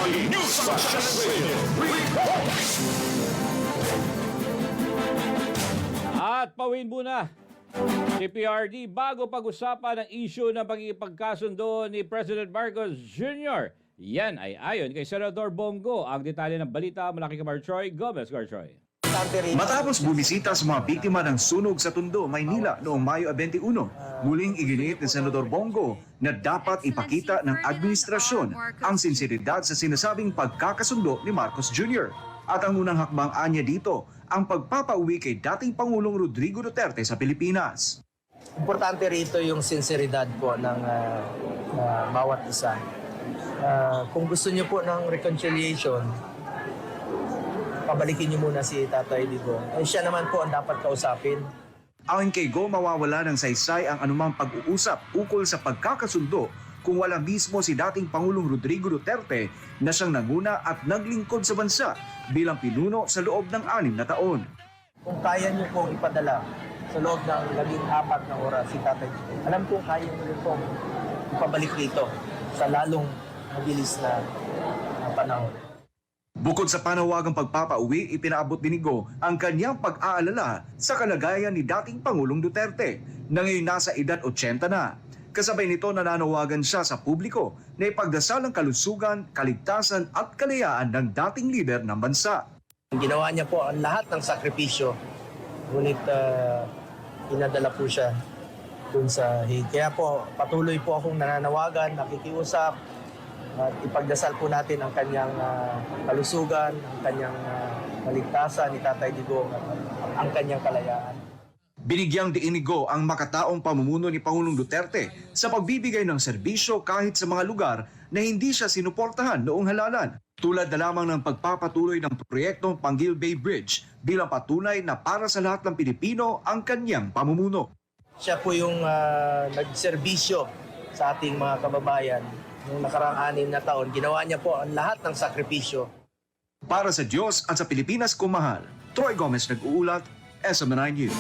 News Radio reports. At pawin muna si PRD bago pag-usapan ang issue ng pagkikipagkasundo ni President Marcos Jr. Yan ay ayon kay Senador Bongo. Ang detalye ng balita mula kay Marchoy Gomez. Garchoy. Matapos bumisita sa mga biktima ng sunog sa Tondo, Maynila noong Mayo 21, muling iginiit ni Senador Bongo na dapat ipakita ng administrasyon ang sinseridad sa sinasabing pagkakasundo ni Marcos Jr. At ang unang hakbang anya dito, ang pagpapauwi kay dating Pangulong Rodrigo Duterte sa Pilipinas. Importante rito yung sinseridad po ng bawat isa. Kung gusto niyo po ng reconciliation, pabalikin niyo muna si Tatay Digong. Siya naman po ang dapat kausapin. Ayon kay Go, mawawala ng saysay ang anumang pag-uusap ukol sa pagkakasundo kung wala mismo si dating Pangulong Rodrigo Duterte na siyang nanguna at naglingkod sa bansa bilang pinuno sa loob ng 6 na taon. Kung kaya niyo pong ipadala sa loob ng 14 na oras si Tatay Digong, alam kong kaya niyo pong ipabalik dito sa lalong mabilis na panahon. Bukod sa panawagang pagpapauwi, ipinaabot din ni Go ang kanyang pag-aalala sa kalagayan ni dating Pangulong Duterte na ngayon nasa edad 80 na. Kasabay nito nananawagan siya sa publiko na ipagdasal ang kalusugan, kaligtasan at kalayaan ng dating lider ng bansa. Ginawa niya po ang lahat ng sakripisyo, ngunit inadala po siya dun sa Hague. Kaya po patuloy po akong nananawagan, nakikiusap, at ipagdasal po natin ang kanyang kalusugan, ang kanyang kaligtasan ni Tatay Digong at ang kanyang kalayaan. Binigyang diin ni Go ang makataong pamumuno ni Pangulong Duterte sa pagbibigay ng serbisyo kahit sa mga lugar na hindi siya sinuportahan noong halalan. Tulad na lamang ng pagpapatuloy ng proyektong Panguil Bay Bridge bilang patunay na para sa lahat ng Pilipino ang kanyang pamumuno. Siya po yung nagserbisyo sa ating mga kababayan noong nakaraang 6 na taon. Ginawa niya po ang lahat ng sakripisyo. Para sa Diyos at sa Pilipinas kumahal, Troy Gomez nag-uulat, SM9 News.